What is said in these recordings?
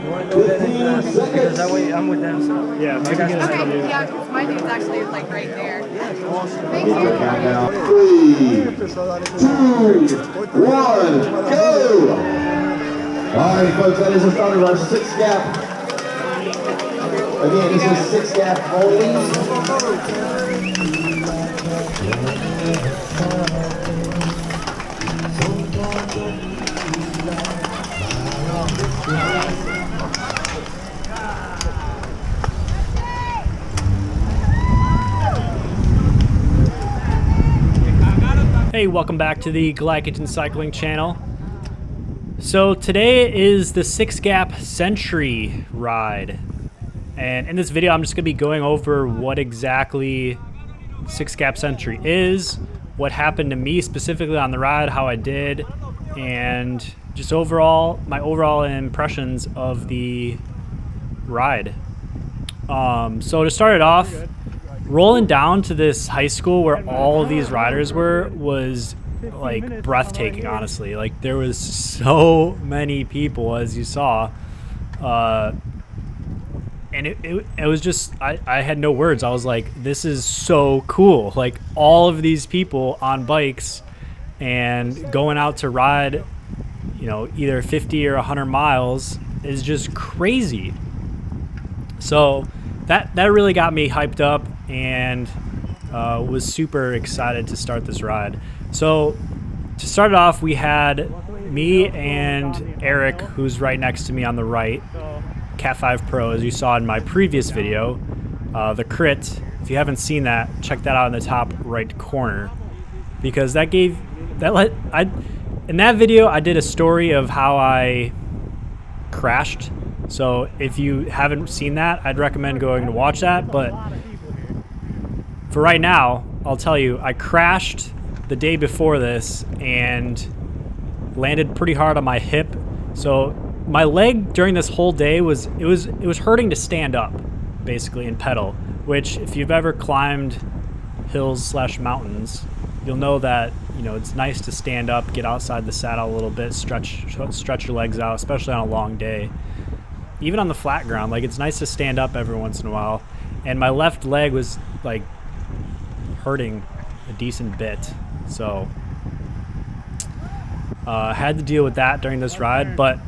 want to know that because that way I'm with them. So. Yeah, maybe get us Okay, yeah, because my name's actually like right there. Thank Get your you. countdown. 3, 2, 1, go! All right, folks, that is the start of our 6 gap. Again, this is 6 gap only. Hey, welcome back to the Glycogen Cycling channel. So today is the 6 Gap Century ride. And in this video, I'm just going to be going over what exactly 6 Gap Century is, what happened to me specifically on the ride, how I did, and just overall, my overall impressions of the ride. So to start it off, rolling down to this high school where all of these riders were was like breathtaking, honestly. Like there was so many people, as you saw, and it was just I had no words. I was like, this is so cool. Like all of these people on bikes and going out to ride, you know, either 50 or 100 miles is just crazy. So that really got me hyped up and was super excited to start this ride. So to start it off, we had me and Eric, who's right next to me on the right, Cat 5 Pro, as you saw in my previous video, the crit. If you haven't seen that, check that out in the top right corner, because in that video I did a story of how I crashed. So if you haven't seen that, I'd recommend going to watch that. But for right now, I'll tell you, I crashed the day before this and landed pretty hard on my hip. So my leg during this whole day was hurting to stand up, basically, and pedal, which if you've ever climbed hills / mountains, you'll know that, you know, it's nice to stand up, get outside the saddle a little bit, stretch your legs out, especially on a long day. Even on the flat ground, like it's nice to stand up every once in a while. And my left leg was like hurting a decent bit, so had to deal with that during this ride. But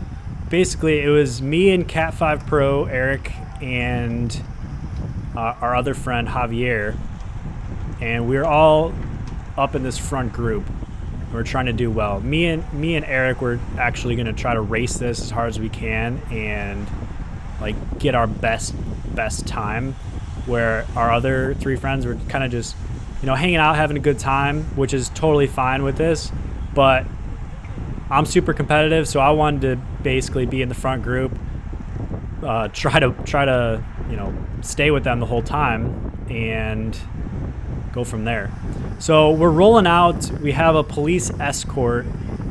basically it was me and Cat 5 Pro, Eric, and our other friend Javier, and we were all up in this front group. We're trying to do well. Me and Eric were actually going to try to race this as hard as we can and like get our best time, where our other 3 friends were kind of just, you know, hanging out, having a good time, which is totally fine with this. But I'm super competitive, so I wanted to basically be in the front group, try to you know, stay with them the whole time and go from there. So we're rolling out. We have a police escort,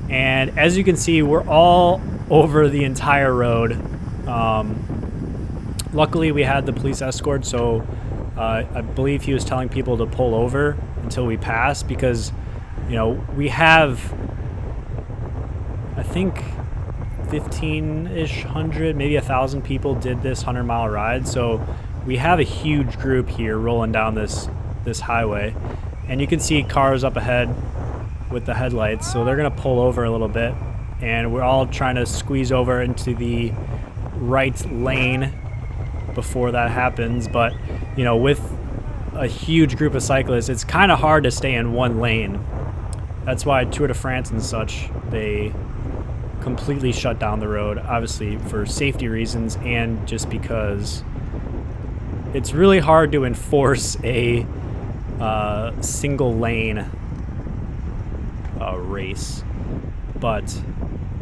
and as you can see, we're all over the entire road. Luckily, we had the police escort, so I believe he was telling people to pull over until we pass, because, you know, we have, I think, 15-ish hundred, maybe 1,000 people did this 100-mile ride. So we have a huge group here rolling down this highway, and you can see cars up ahead with the headlights, so they're gonna pull over a little bit, and we're all trying to squeeze over into the right lane before that happens. But, you know, with a huge group of cyclists, it's kind of hard to stay in one lane. That's why Tour de France and such, they completely shut down the road, obviously for safety reasons, and just because it's really hard to enforce a single lane race. But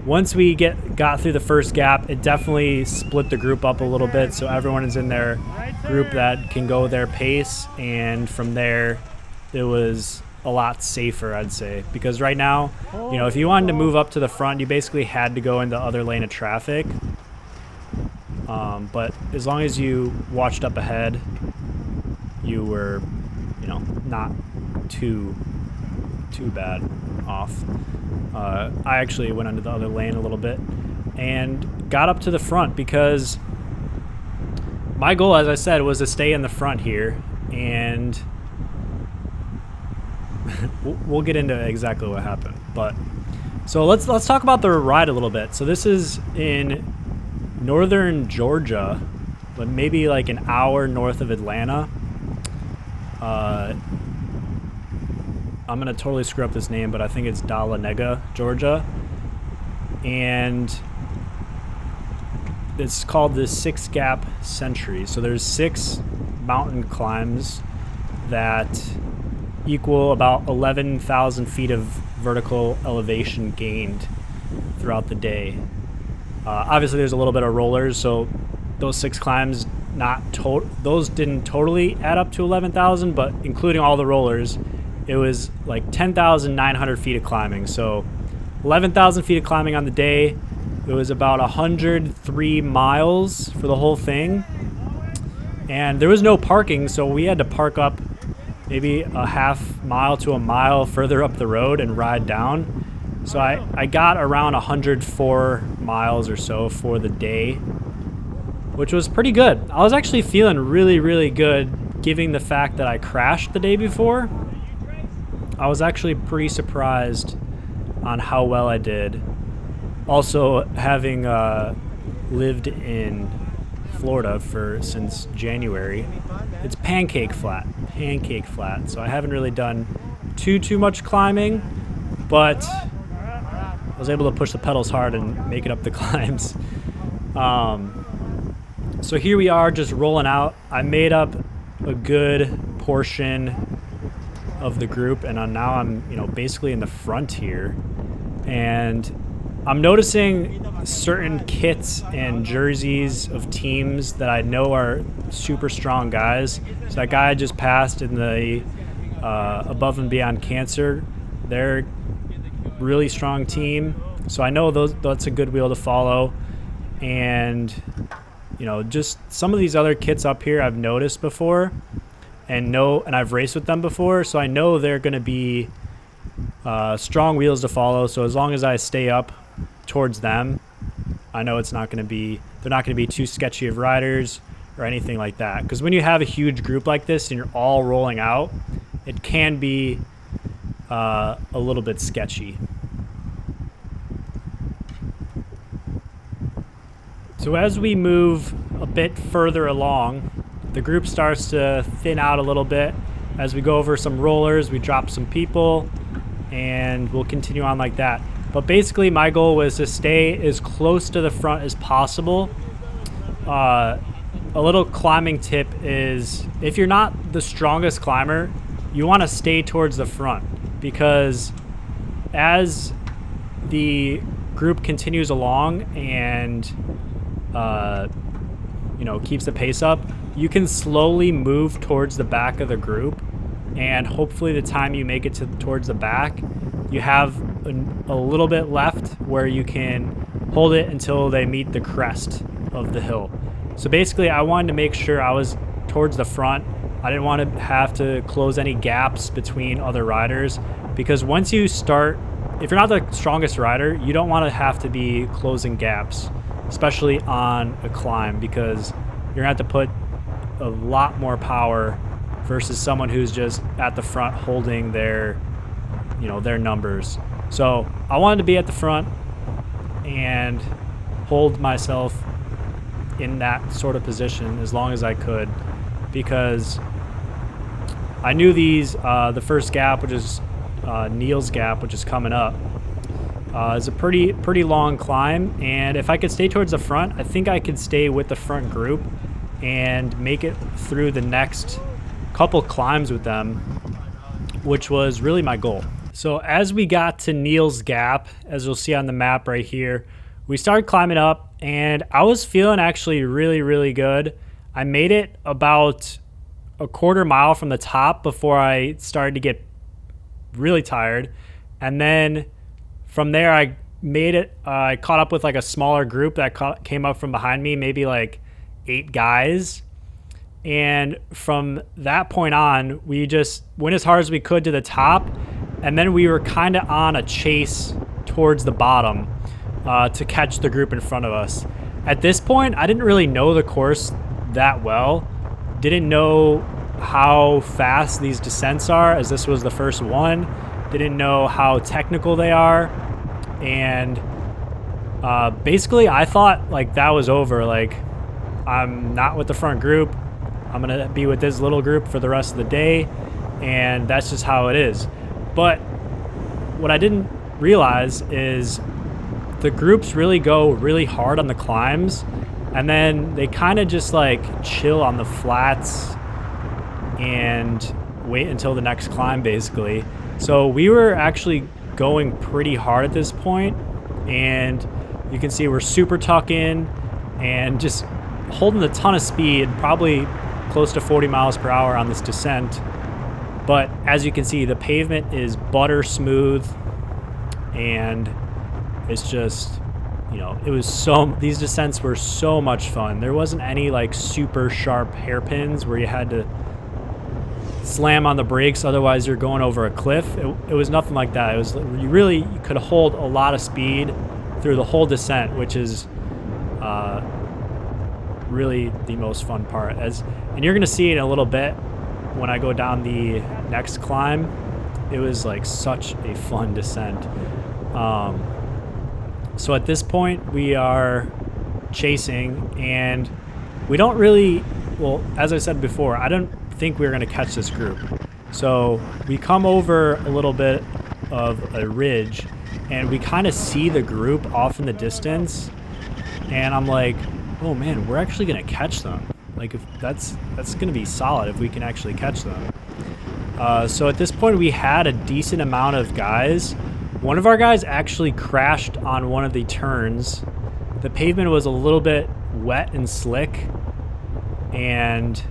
once we got through the first gap, it definitely split the group up a little bit, so everyone is in their group that can go their pace, and from there it was a lot safer, I'd say, because right now, you know, if you wanted to move up to the front, you basically had to go in the other lane of traffic. But as long as you watched up ahead, you were, you know, not too bad off. I actually went under the other lane a little bit, and got up to the front because my goal, as I said, was to stay in the front here, and we'll get into exactly what happened. But so let's talk about the ride a little bit. So this is in northern Georgia, but maybe like an hour north of Atlanta. I'm gonna totally screw up this name, but I think it's Dahlonega, Georgia, and it's called the 6 Gap Century. So there's 6 mountain climbs that equal about 11,000 feet of vertical elevation gained throughout the day. Obviously, there's a little bit of rollers, so those 6 climbs those didn't totally add up to 11,000, but including all the rollers, it was like 10,900 feet of climbing. So 11,000 feet of climbing on the day. It was about 103 miles for the whole thing, and there was no parking, so we had to park up maybe a half mile to a mile further up the road and ride down. So I got around 104 miles or so for the day, which was pretty good. I was actually feeling really, really good, given the fact that I crashed the day before. I was actually pretty surprised on how well I did. Also, having lived in Florida since January, it's pancake flat. So I haven't really done too much climbing, but I was able to push the pedals hard and make it up the climbs. So here we are, just rolling out. I made up a good portion of the group, and now I'm basically in the front here, and I'm noticing certain kits and jerseys of teams that I know are super strong guys. So that guy I just passed in the Above and Beyond Cancer, they're really strong team. So I know that's a good wheel to follow. And just some of these other kits up here I've noticed before, and I've raced with them before, so I know they're going to be strong wheels to follow. So as long as I stay up towards them, I know they're not going to be too sketchy of riders or anything like that. Because when you have a huge group like this and you're all rolling out, it can be a little bit sketchy. So as we move a bit further along, the group starts to thin out a little bit. As we go over some rollers, we drop some people, and we'll continue on like that. But basically my goal was to stay as close to the front as possible. A little climbing tip is, if you're not the strongest climber, you want to stay towards the front, because as the group continues along and keeps the pace up, you can slowly move towards the back of the group, and hopefully the time you make it towards the back, you have a little bit left where you can hold it until they meet the crest of the hill. So basically I wanted to make sure I was towards the front. I didn't want to have to close any gaps between other riders, because once you start, if you're not the strongest rider, you don't want to have to be closing gaps, especially on a climb, because you're gonna have to put a lot more power versus someone who's just at the front holding their numbers. So I wanted to be at the front and hold myself in that sort of position as long as I could, because I knew the first gap, which is Neil's Gap, which is coming up, is a pretty long climb, and if I could stay towards the front, I think I could stay with the front group and make it through the next couple climbs with them, which was really my goal. So as we got to Neil's Gap, as you'll see on the map right here, we started climbing up, and I was feeling actually really, really good. I made it about a quarter mile from the top before I started to get really tired, and then from there I made it. I caught up with like a smaller group that came up from behind me, maybe like 8 guys, and from that point on we just went as hard as we could to the top, and then we were kind of on a chase towards the bottom. to catch the group in front of us. At this point, I didn't really know the course that well. Didn't know how fast these descents are, as this was the first one. Didn't know how technical they are. And basically, I thought like that was over. Like, I'm not with the front group. I'm going to be with this little group for the rest of the day. And that's just how it is. But what I didn't realize is the groups really go really hard on the climbs, and then they kind of just like chill on the flats and wait until the next climb, basically. So we were actually going pretty hard at this point, and you can see we're super tuck in and just holding a ton of speed, probably close to 40 miles per hour on this descent. But as you can see, the pavement is butter smooth, and it's just, you know, these descents were so much fun. There wasn't any like super sharp hairpins where you had to slam on the brakes, otherwise you're going over a cliff. It was nothing like that. It was, you could hold a lot of speed through the whole descent, which is really the most fun part. And you're gonna see it in a little bit when I go down the next climb. It was like such a fun descent. So at this point we are chasing, and we don't really, well, as I said before, I don't think we're gonna catch this group. So we come over a little bit of a ridge, and we kind of see the group off in the distance, and I'm like, oh man, we're actually gonna catch them. Like, if that's gonna be solid if we can actually catch them. So at this point we had a decent amount of guys. One of our guys actually crashed on one of the turns. The pavement was a little bit wet and slick, and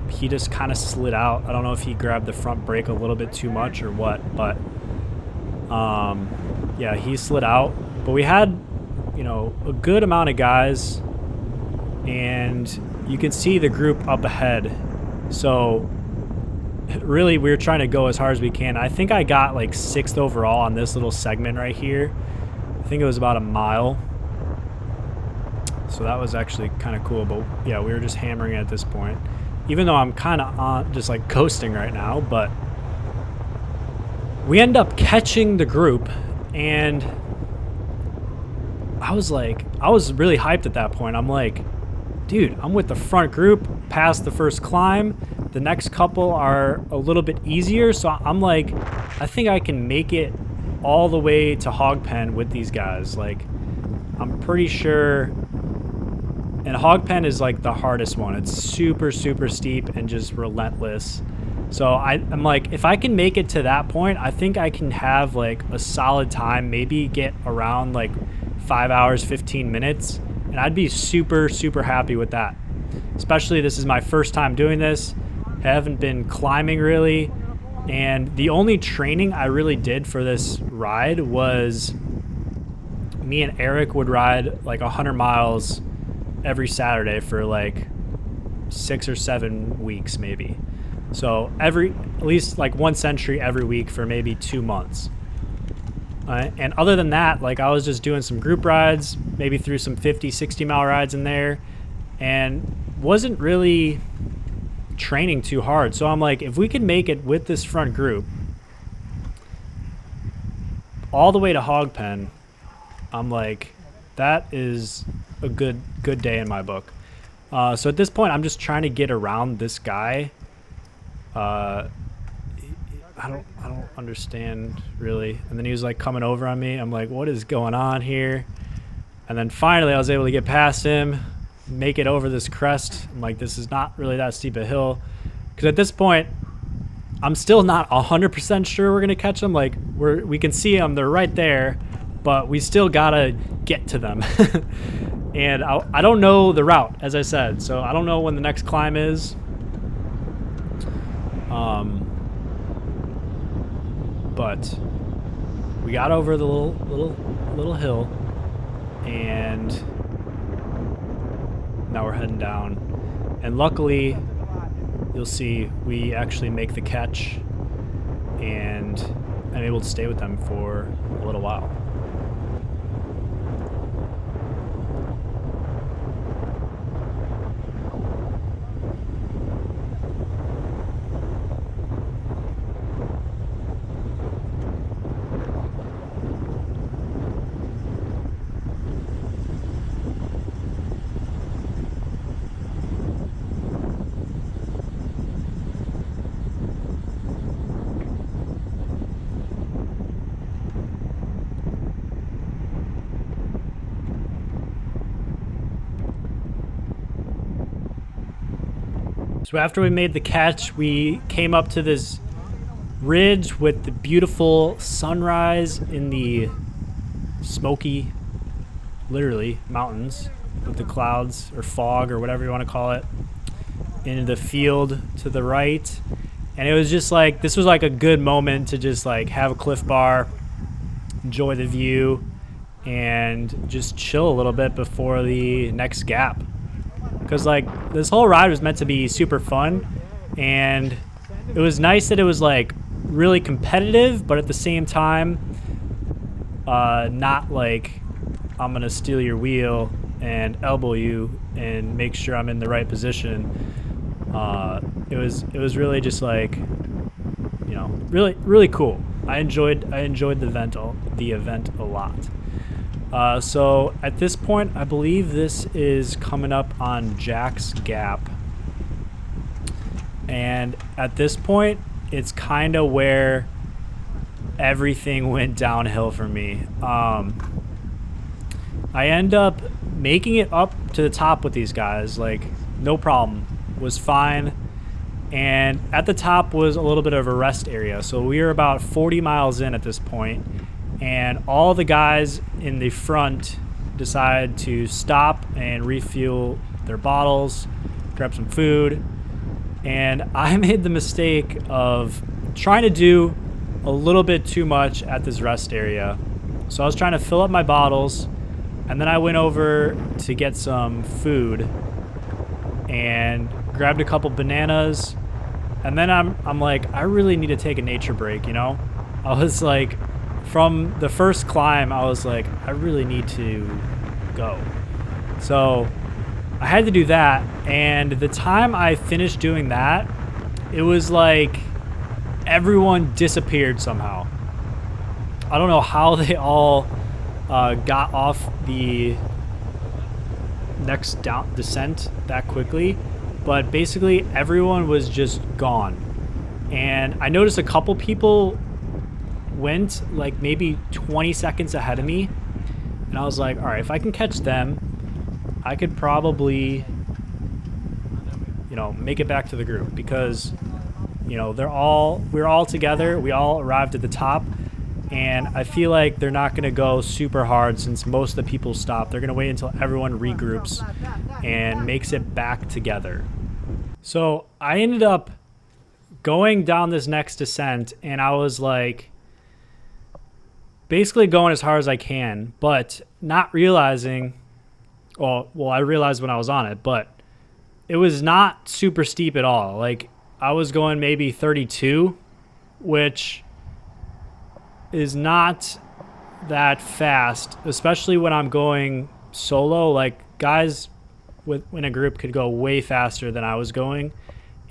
he just kind of slid out. I don't know if he grabbed the front brake a little bit too much or what, but yeah, he slid out. But we had, you know, a good amount of guys, and you can see the group up ahead. So really, we were trying to go as hard as we can. I think I got like 6th overall on this little segment right here. I think it was about a mile. So that was actually kind of cool. But yeah, we were just hammering it at this point. Even though I'm kind of on just like coasting right now, but we end up catching the group, and I was really hyped at that point. I'm like, dude, I'm with the front group past the first climb. The next couple are a little bit easier, so I'm like, I think I can make it all the way to Hogpen with these guys. Like, I'm pretty sure. And Hogpen is like the hardest one. It's super, super steep and just relentless. So I'm like, if I can make it to that point, I think I can have like a solid time, maybe get around like 5 hours, 15 minutes. And I'd be super, super happy with that. Especially this is my first time doing this. I haven't been climbing really. And the only training I really did for this ride was me and Eric would ride like 100 miles every Saturday for like 6 or 7 weeks maybe. So at least like one century every week for maybe 2 months. And other than that, like, I was just doing some group rides, maybe threw some 50, 60 mile rides in there, and wasn't really training too hard. So I'm like, if we could make it with this front group all the way to Hogpen, I'm like, that is a good day in my book. So at this point, I'm just trying to get around this guy. I don't understand really. And then he was like coming over on me. I'm like, what is going on here? And then finally I was able to get past him, make it over this crest. I'm like, this is not really that steep a hill. Because at this point, I'm still not 100% sure we're gonna catch them. Like, we can see them, they're right there, but we still gotta get to them. And I don't know the route, as I said, so I don't know when the next climb is. But we got over the little hill, and now we're heading down. And luckily, you'll see we actually make the catch, and I'm able to stay with them for a little while. So after we made the catch, we came up to this ridge with the beautiful sunrise in the smoky, literally, mountains with the clouds or fog or whatever you want to call it, into the field to the right. And it was just like, this was like a good moment to just like have a Cliff Bar, enjoy the view, and just chill a little bit before the next gap. Because like this whole ride was meant to be super fun, and it was nice that it was like really competitive, but at the same time, not like I'm gonna steal your wheel and elbow you and make sure I'm in the right position. It was really just like, you know, really cool. I enjoyed the event a lot. So at this point, I believe this is coming up on Jack's Gap, and at this point, it's kind of where everything went downhill for me. I end up making it up to the top with these guys, like no problem, was fine. And at the top was a little bit of a rest area. So we were about 40 miles in at this point, and all the guys in the front decided to stop and refuel their bottles, grab some food. And I made the mistake of trying to do a little bit too much at this rest area. So I was trying to fill up my bottles, and then I went over to get some food and grabbed a couple bananas. And then I'm like, I really need to take a nature break, you know? I was like, from the first climb, I was like, I really need to go. So I had to do that, and the time I finished doing that, it was like everyone disappeared somehow. I don't know how they all got off the next descent that quickly, but basically everyone was just gone. And I noticed a couple people went like maybe 20 seconds ahead of me, and I was like, all right, if I can catch them, I could probably, you know, make it back to the group, because, you know, we're all together. We all arrived at the top, and I feel like they're not going to go super hard since most of the people stopped. They're going to wait until everyone regroups and makes it back together. So I ended up going down this next descent, and I was like basically going as hard as I can, but not realizing, well, I realized when I was on it, but it was not super steep at all. Like, I was going maybe 32, which is not that fast, especially when I'm going solo. Like, guys in a group could go way faster than I was going.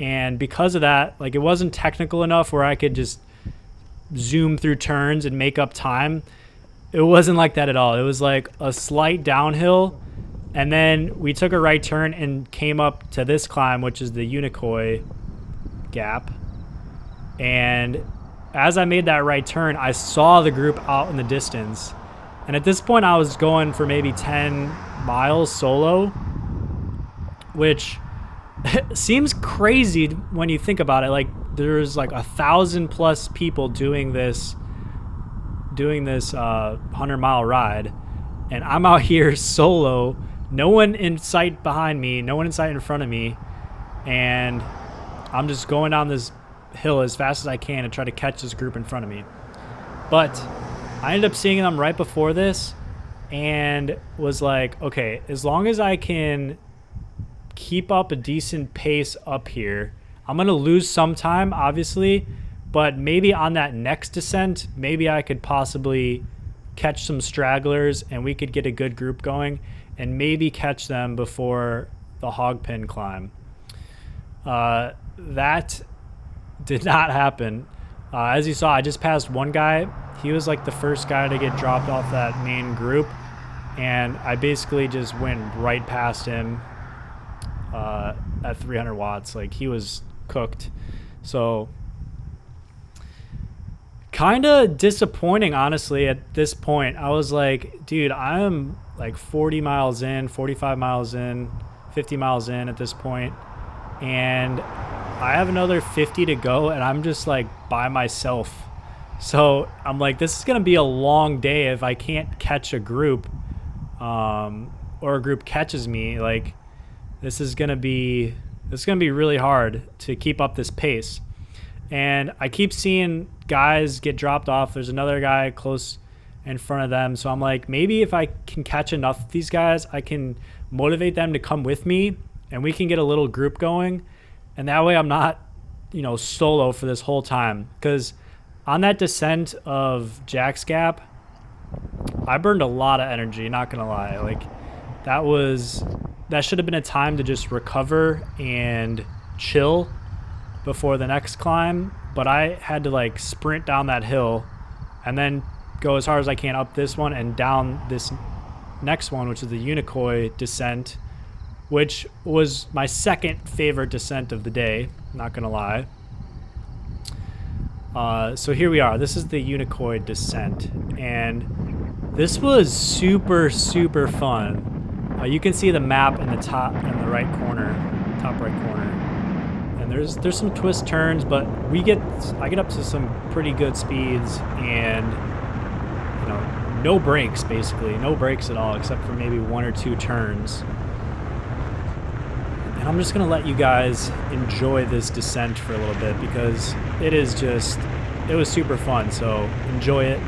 And because of that, like, it wasn't technical enough where I could just zoom through turns and make up time. It wasn't like that at all. It was like a slight downhill, and then we took a right turn and came up to this climb, which is the Unicoi Gap. And as I made that right turn, I saw the group out in the distance. And at this point, I was going for maybe 10 miles solo, which seems crazy when you think about it. Like, there's like 1,000+ people doing this 100-mile ride, and I'm out here solo, no one in sight behind me, no one in sight in front of me, and I'm just going down this hill as fast as I can to try to catch this group in front of me. But I ended up seeing them right before this and was like, okay, as long as I can keep up a decent pace up here, I'm going to lose some time, obviously, but maybe on that next descent, maybe I could possibly catch some stragglers and we could get a good group going and maybe catch them before the hog pen climb. That did not happen. As you saw, I just passed one guy. He was like the first guy to get dropped off that main group, and I basically just went right past him at 300 watts. Like, he was cooked. So kind of disappointing, honestly, at this point. I was like, dude, I'm like 40 miles in, 45 miles in, 50 miles in at this point, and I have another 50 to go, and I'm just like by myself. So I'm like, this is gonna be a long day if I can't catch a group, or a group catches me. Like, this is gonna be really hard to keep up this pace. And I keep seeing guys get dropped off. There's another guy close in front of them. So I'm like, maybe if I can catch enough of these guys, I can motivate them to come with me and we can get a little group going. And that way I'm not, solo for this whole time. Because on that descent of Jack's Gap, I burned a lot of energy, not going to lie. Like, that should have been a time to just recover and chill before the next climb, but I had to like sprint down that hill and then go as hard as I can up this one and down this next one, which is the Unicoi Descent, which was my second favorite descent of the day, not gonna lie. So here we are. This is the Unicoi Descent, and this was super, super fun. You can see the map in the top right corner, top right corner. And there's some twist turns, but I get up to some pretty good speeds, and no brakes, basically no brakes at all, except for maybe 1 or 2 turns. And I'm just gonna let you guys enjoy this descent for a little bit because it was super fun. So enjoy it,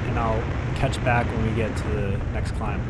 and I'll catch back when we get to the next climb.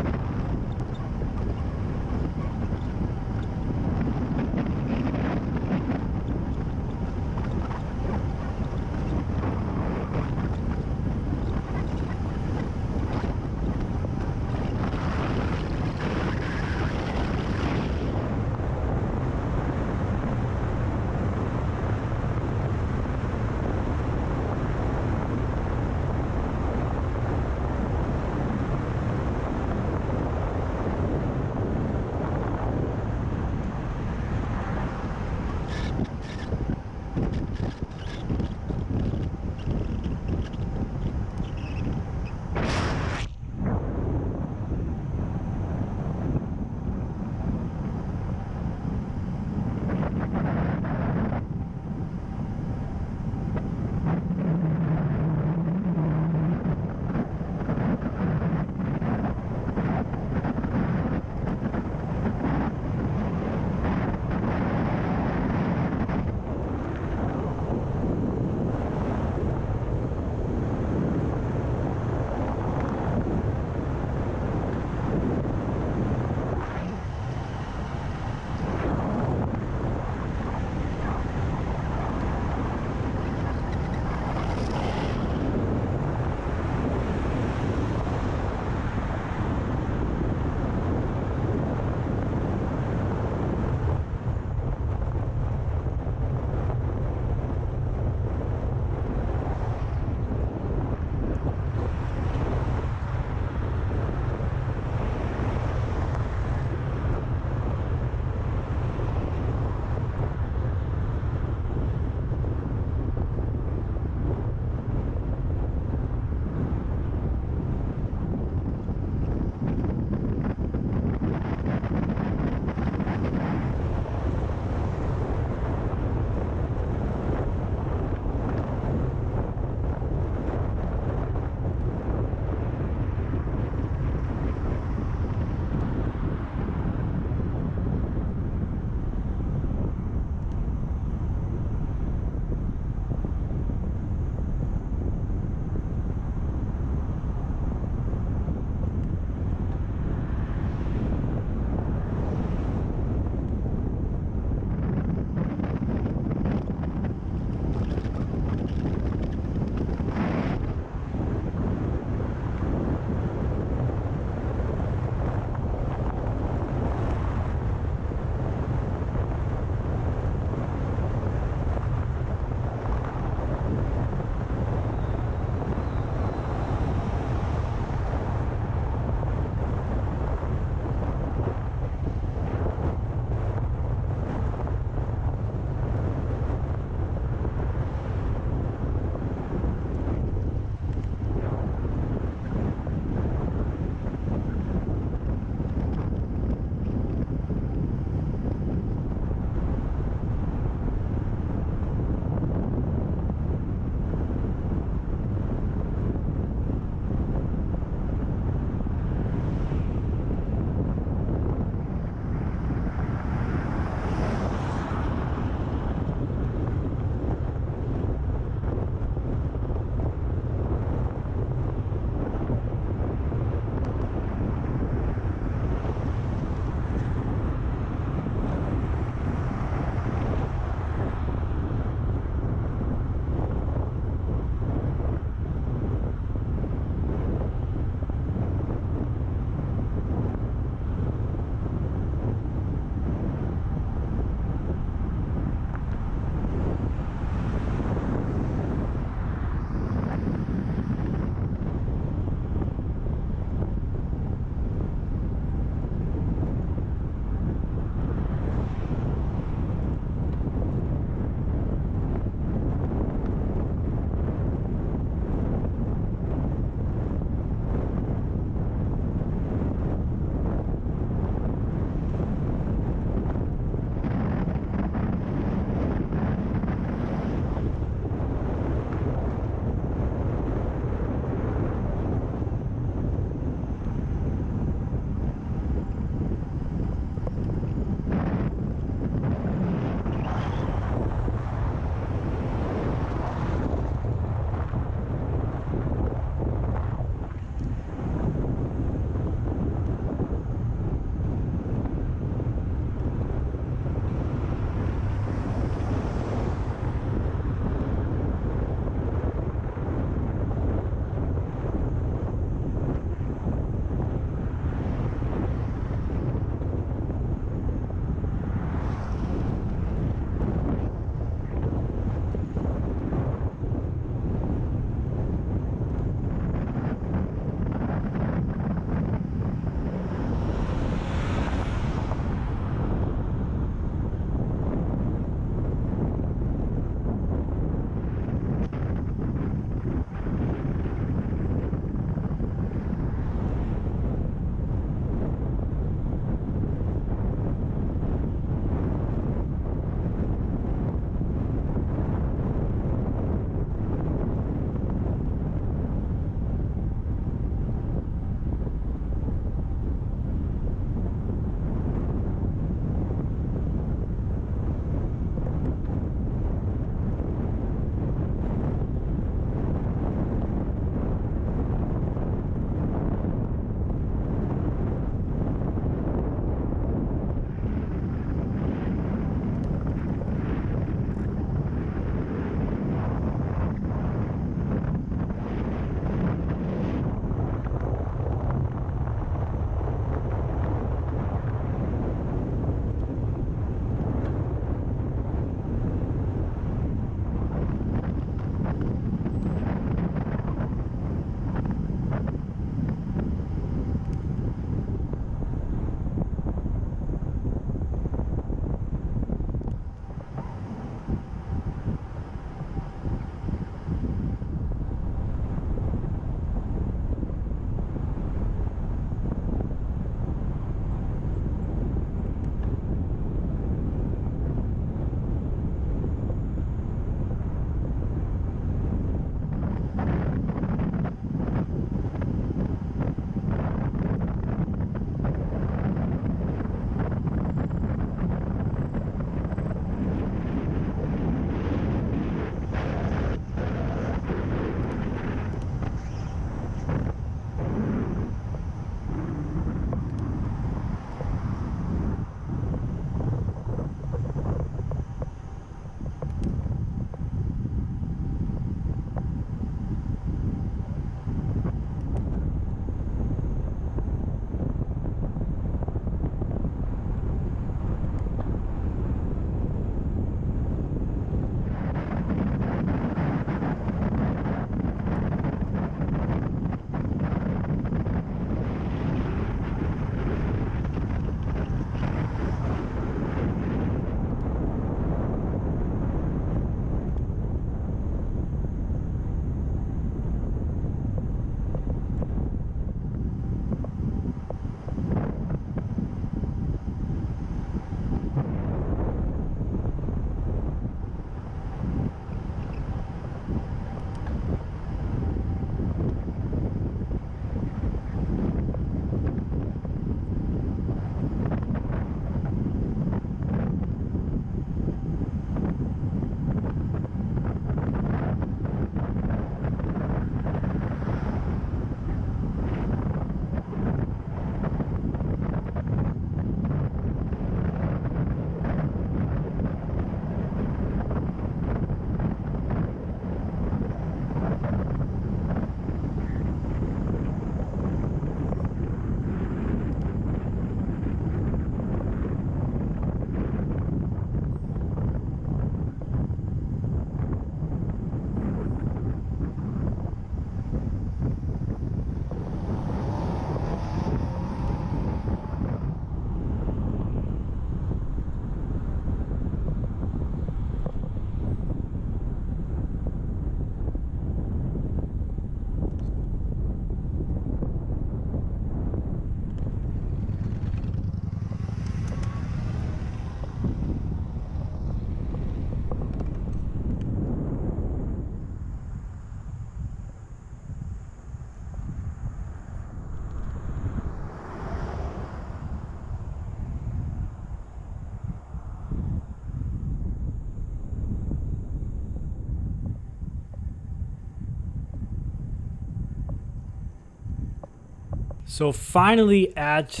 So finally at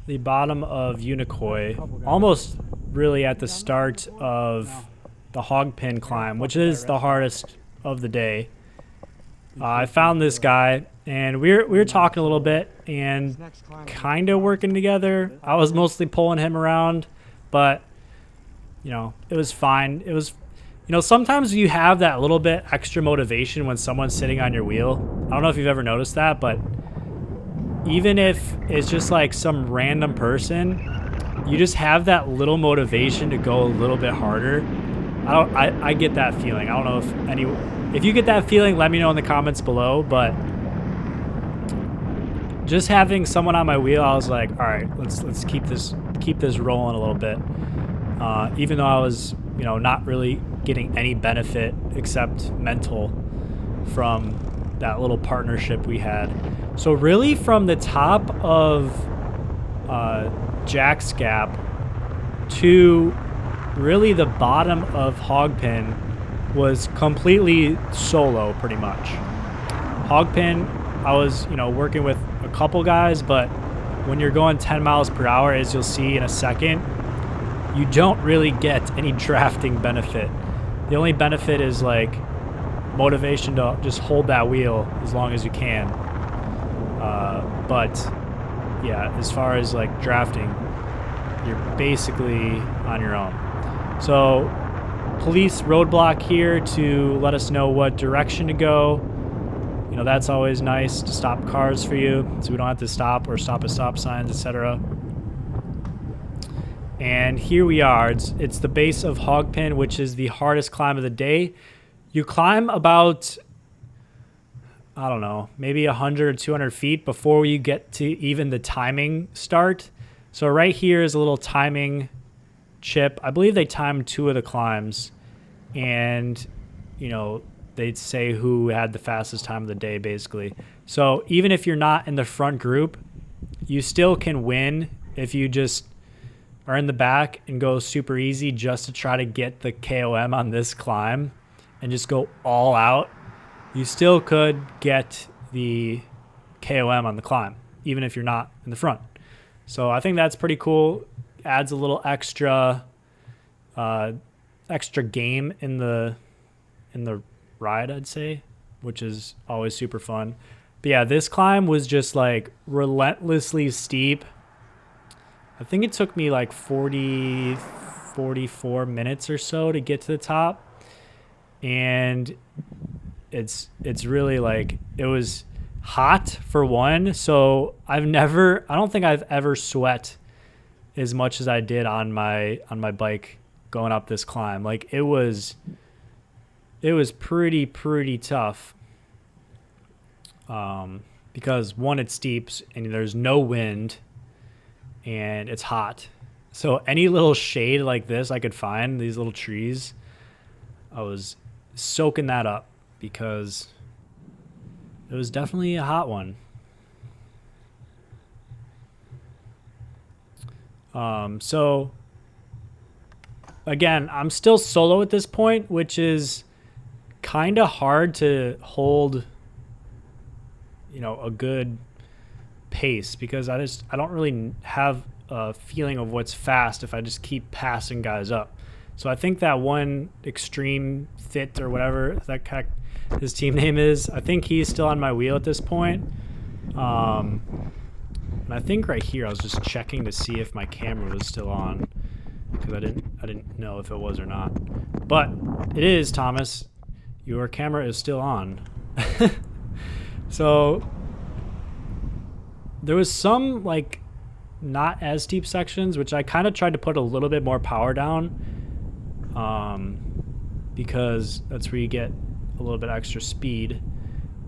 the bottom of Unicoi, almost really at the start of the hog pin climb, which is the hardest of the day. I found this guy, and we were talking a little bit and kind of working together. I was mostly pulling him around, but you know, it was fine. It was, you know, sometimes you have that little bit extra motivation when someone's sitting on your wheel. I don't know if you've ever noticed that, but even if it's just like some random person, you just have that little motivation to go a little bit harder. I get that feeling. I don't know if you get that feeling, let me know in the comments below, but just having someone on my wheel, I was like, all right, let's keep this rolling a little bit. Even though I was, you know, not really getting any benefit except mental from that little partnership we had. So really from the top of Jack's Gap to really the bottom of Hogpin was completely solo pretty much. Hogpin, I was, you know, working with a couple guys, but when you're going 10 miles per hour, as you'll see in a second, you don't really get any drafting benefit. The only benefit is like motivation to just hold that wheel as long as you can. But yeah, as far as like drafting, you're basically on your own. So police roadblock here to let us know what direction to go. You know, that's always nice to stop cars for you so we don't have to stop or stop at stop signs, etc. And here we are. It's the base of Hogpin, which is the hardest climb of the day. You climb about, I don't know, maybe 100 or 200 feet before you get to even the timing start. So right here is a little timing chip. I believe they timed 2 of the climbs, and you know, they'd say who had the fastest time of the day basically. So even if you're not in the front group, you still can win if you just are in the back and go super easy just to try to get the KOM on this climb and just go all out. You still could get the KOM on the climb, even if you're not in the front. So I think that's pretty cool. Adds a little extra game in the ride, I'd say, which is always super fun. But yeah, this climb was just like relentlessly steep. I think it took me like 44 minutes or so to get to the top. And it's really like, it was hot for one. So I don't think I've ever sweat as much as I did on my bike going up this climb. Like it was pretty tough. Because one, it's steep and there's no wind and it's hot. So any little shade like this I could find, these little trees, I was soaking that up because it was definitely a hot one. So again, I'm still solo at this point, which is kind of hard to hold, you know, a good pace because I don't really have a feeling of what's fast if I just keep passing guys up. So I think that one Extreme Fit or whatever that his team name is, I think he's still on my wheel at this point. And I think right here I was just checking to see if my camera was still on because I didn't know if it was or not. But it is, Thomas. Your camera is still on. So there was some like not as steep sections, which I kind of tried to put a little bit more power down because that's where you get a little bit extra speed.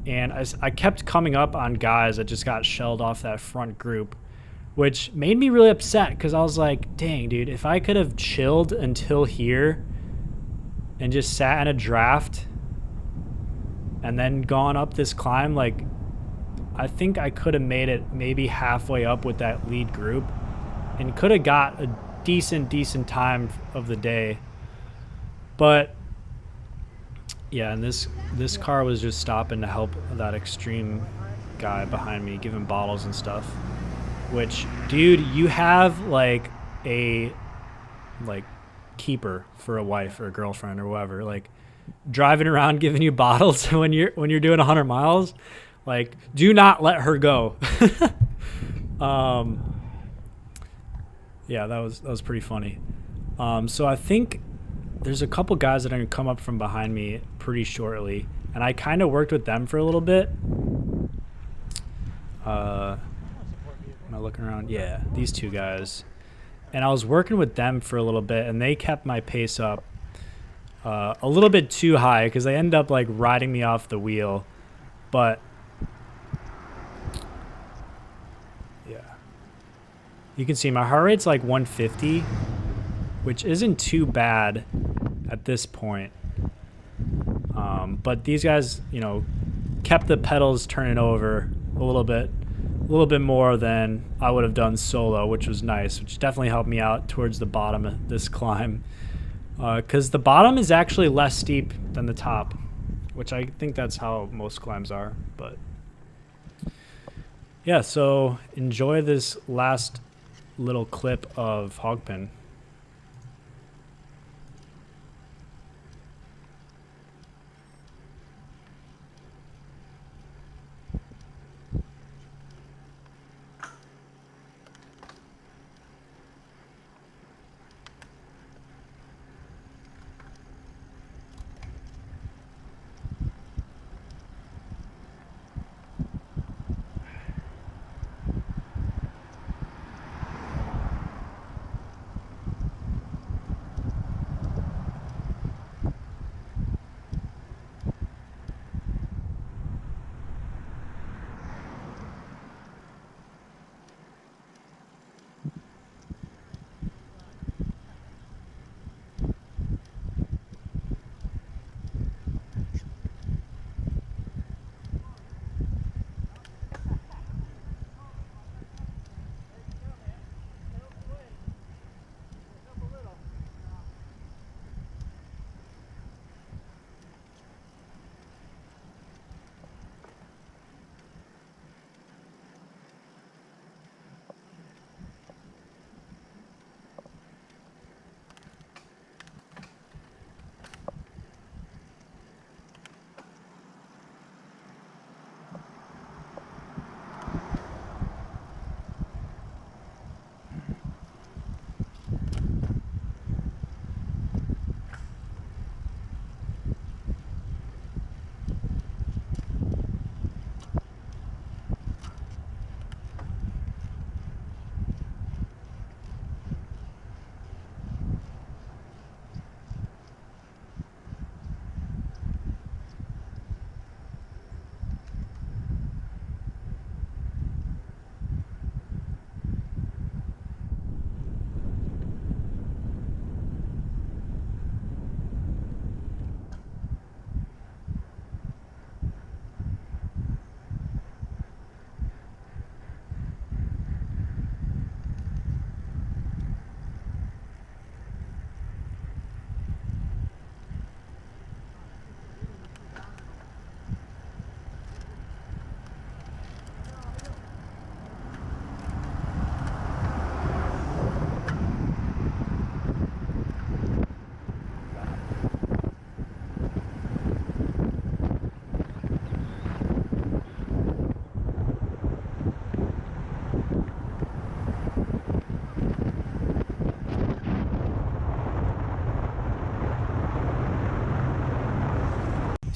And I kept coming up on guys that just got shelled off that front group, which made me really upset because I was like, dang, dude, if I could have chilled until here and just sat in a draft and then gone up this climb, like I think I could have made it maybe halfway up with that lead group and could have got a decent time of the day. But yeah, and this car was just stopping to help that Extreme guy behind me giving bottles and stuff. Which, dude, you have like a keeper for a wife or a girlfriend or whatever, like driving around giving you bottles when you're doing 100 miles. Like, do not let her go. Yeah, that was pretty funny. So I think there's a couple guys that are gonna come up from behind me pretty shortly, and I kind of worked with them for a little bit. Am I looking around? Yeah, these two guys. And I was working with them for a little bit, and they kept my pace up a little bit too high because they ended up like riding me off the wheel. But yeah, you can see my heart rate's like 150, which isn't too bad at this point. But these guys, you know, kept the pedals turning over a little bit more than I would have done solo, which was nice, which definitely helped me out towards the bottom of this climb. Because the bottom is actually less steep than the top, which I think that's how most climbs are. But yeah, so enjoy this last little clip of Hogpen.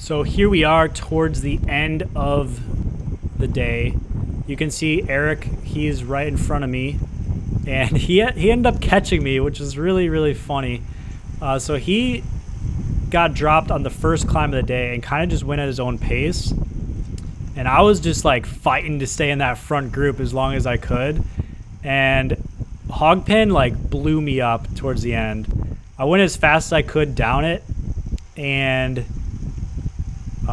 So here we are towards the end of the day. You can see Eric, he's right in front of me, and he ended up catching me, which is really, really funny. So he got dropped on the first climb of the day and kind of just went at his own pace. And I was just like fighting to stay in that front group as long as I could. And Hogpen like blew me up towards the end. I went as fast as I could down it, and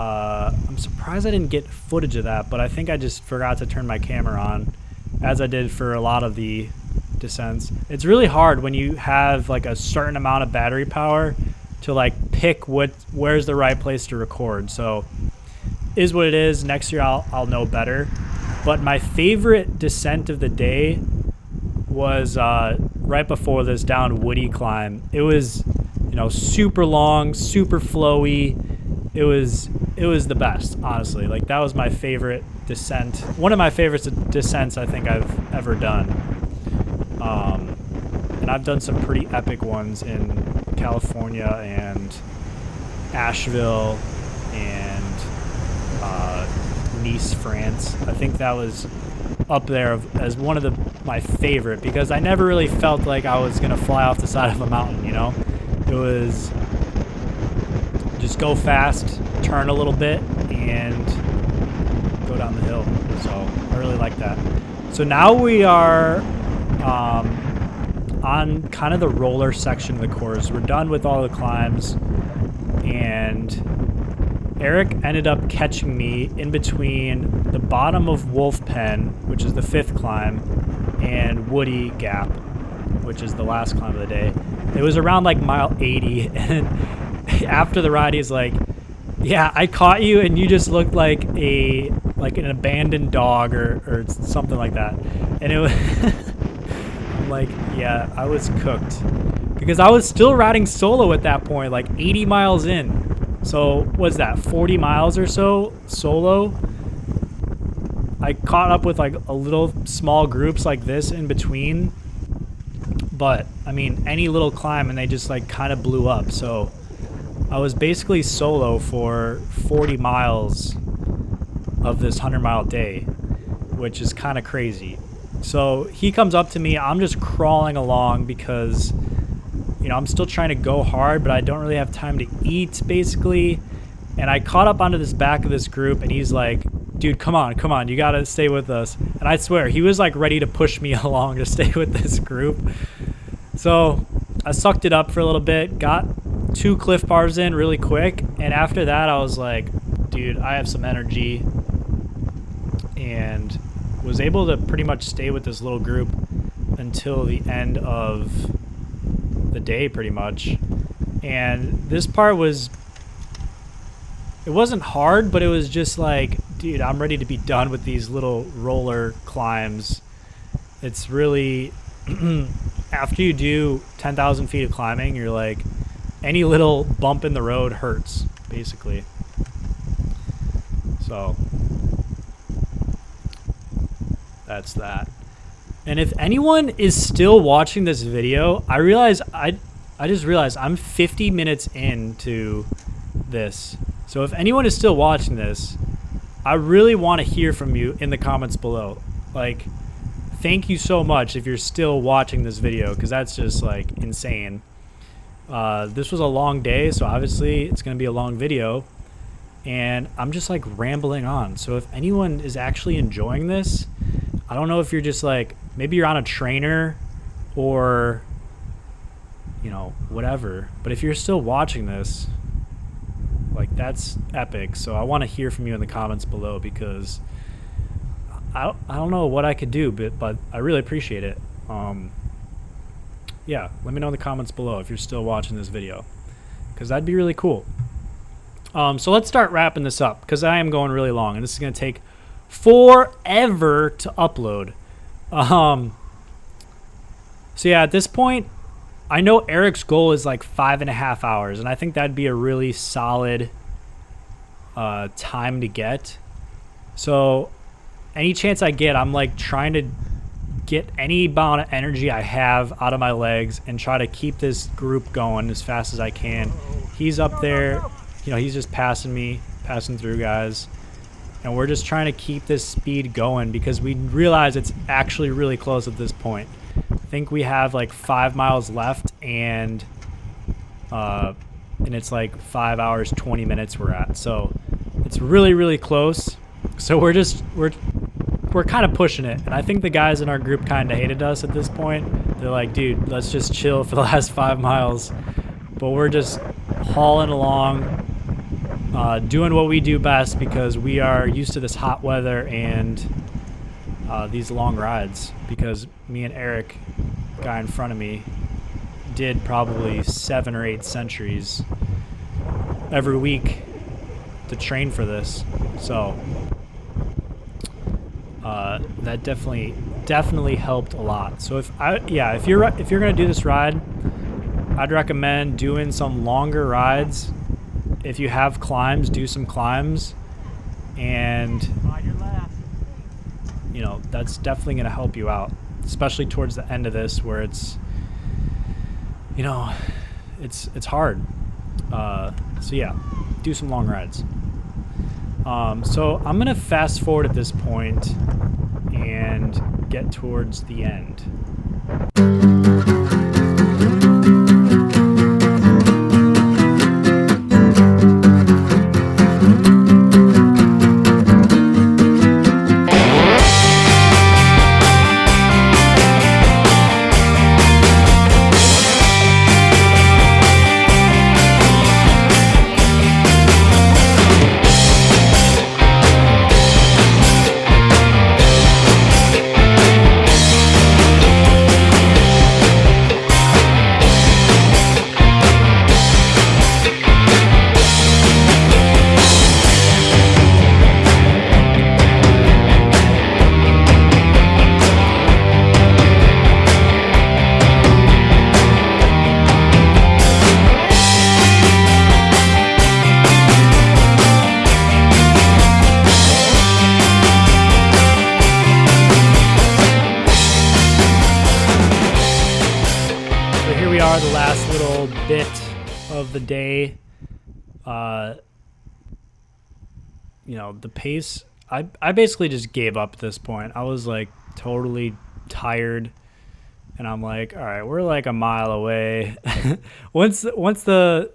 I'm surprised I didn't get footage of that, but I think I just forgot to turn my camera on, as I did for a lot of the descents. It's really hard when you have like a certain amount of battery power to like pick where's the right place to record. So is what it is. Next year I'll know better. But my favorite descent of the day was right before this down Woody climb. It was, you know, super long, super flowy. It was the best, honestly. Like, that was my favorite descent. One of my favorite descents I think I've ever done. And I've done some pretty epic ones in California and Asheville and Nice, France. I think that was up there as one of my favorite, because I never really felt like I was gonna fly off the side of a mountain, you know? It was just go fast, turn a little bit, and go down the hill. So I really like that. So now we are on kind of the roller section of the course. We're done with all the climbs, and Eric ended up catching me in between the bottom of Wolf Pen, which is the 5th climb, and Woody Gap, which is the last climb of the day. It was around like mile 80, and after the ride, he's like, "Yeah, I caught you, and you just looked like an abandoned dog or something like that." And it was, I'm like, "Yeah, I was cooked," because I was still riding solo at that point, like 80 miles in. So what's that, 40 miles or so solo? I caught up with like a little small groups like this in between, but I mean, any little climb and they just like kind of blew up. So I was basically solo for 40 miles of this 100-mile day, which is kind of crazy. So he comes up to me, I'm just crawling along because, you know, I'm still trying to go hard, but I don't really have time to eat, basically. And I caught up onto this back of this group, and he's like, "Dude, come on, you gotta stay with us." And I swear, he was like ready to push me along to stay with this group. So I sucked it up for a little bit, got 2 Cliff Bars in really quick, and after that I was like, dude, I have some energy, and was able to pretty much stay with this little group until the end of the day, pretty much. And this part was, it wasn't hard, but it was just like, dude, I'm ready to be done with these little roller climbs. It's really after you do 10,000 feet of climbing, you're like, any little bump in the road hurts, basically. So that's that. And if anyone is still watching this video, I just realized I'm 50 minutes into this. So if anyone is still watching this, I really want to hear from you in the comments below. Like, thank you so much if you're still watching this video, because that's just like insane. This was a long day, so obviously it's going to be a long video, and I'm just like rambling on. So if anyone is actually enjoying this, I don't know if you're just like, maybe you're on a trainer or, you know, whatever, but if you're still watching this, like, that's epic. So I want to hear from you in the comments below, because I don't know what I could do, but I really appreciate it. Yeah, let me know in the comments below if you're still watching this video, because that'd be really cool. So let's start wrapping this up, because I am going really long, and this is going to take forever to upload. So yeah, at this point, I know Eric's goal is like 5.5 hours, and I think that'd be a really solid time to get. So any chance I get, I'm like trying to get any amount of energy I have out of my legs and try to keep this group going as fast as I can. He's up there, you know, he's just passing through guys, and we're just trying to keep this speed going, because we realize it's actually really close at this point. I think we have like 5 miles left, and it's like 5 hours 20 minutes we're at, so it's really, really close. So we're kind of pushing it, and I think the guys in our group kind of hated us at this point. They're like, dude, let's just chill for the last 5 miles. But we're just hauling along, doing what we do best, because we are used to this hot weather and these long rides, because me and Eric, guy in front of me, did probably 7 or 8 centuries every week to train for this. So that definitely helped a lot. So if you're gonna do this ride, I'd recommend doing some longer rides. If you have climbs, do some climbs, and you know, that's definitely gonna help you out, especially towards the end of this where it's, you know, it's hard. So yeah, do some long rides. So I'm gonna fast forward at this point and get towards the end. The last little bit of the day. You know, the pace, I basically just gave up at this point. I was like totally tired, and I'm like, all right, we're like a mile away. once the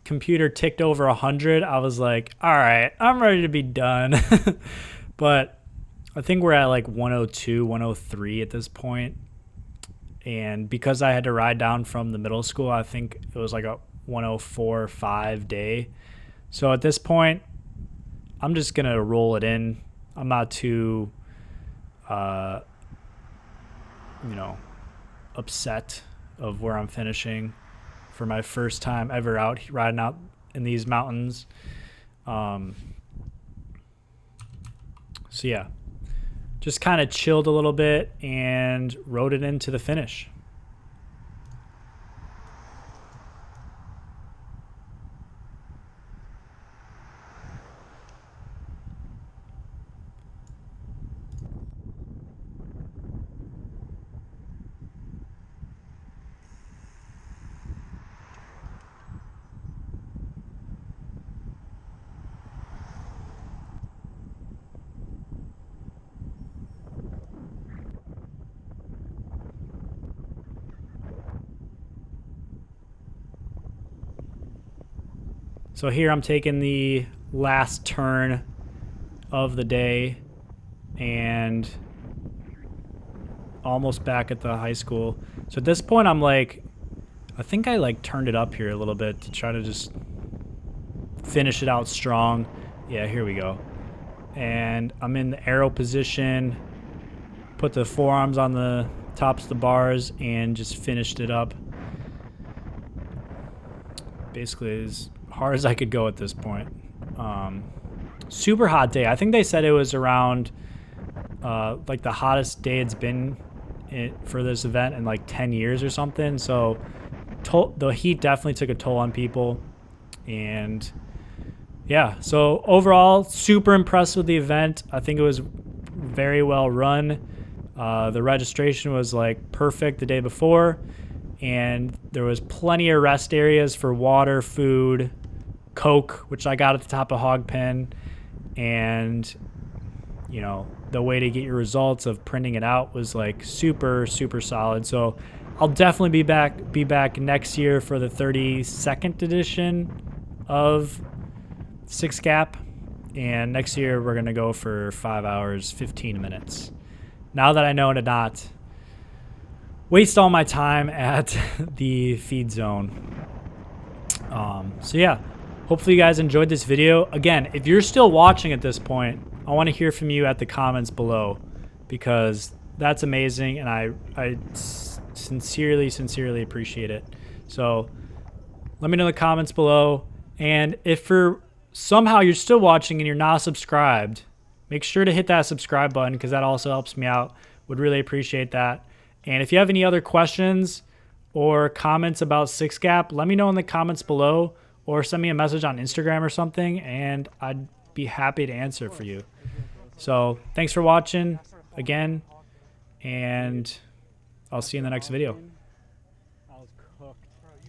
computer ticked over 100, I was like, all right, I'm ready to be done. But I think we're at like 102, 103 at this point. And because I had to ride down from the middle school, I think it was like a 104.5 day. So at this point, I'm just going to roll it in. I'm not too, you know, upset of where I'm finishing for my first time ever out riding out in these mountains. So yeah. Just kind of chilled a little bit and rode it into the finish. So here I'm taking the last turn of the day and almost back at the high school. So at this point I'm like, I think I like turned it up here a little bit to try to just finish it out strong. Yeah, here we go. And I'm in the arrow position, put the forearms on the tops of the bars and just finished it up. Basically as hard as I could go at this point. Super hot day. I think they said it was around like the hottest day it's been for this event in like 10 years or something. So the heat definitely took a toll on people. And yeah, so overall, super impressed with the event. I think it was very well run. The registration was like perfect the day before. And there was plenty of rest areas for water, food, Coke, which I got at the top of Hog Pen. And, you know, the way to get your results of printing it out was like super, super solid. So I'll definitely be back next year for the 32nd edition of 6 Gap. And next year we're going to go for 5 hours, 15 minutes. Now that I know to not waste all my time at the feed zone. So yeah, hopefully you guys enjoyed this video. Again, if you're still watching at this point, I want to hear from you at the comments below, because that's amazing and I sincerely appreciate it. So let me know in the comments below. And if for somehow you're still watching and you're not subscribed, make sure to hit that subscribe button because that also helps me out. Would really appreciate that. And if you have any other questions or comments about Six Gap, let me know in the comments below or send me a message on Instagram or something, and I'd be happy to answer for you. So thanks for watching again, and I'll see you in the next video.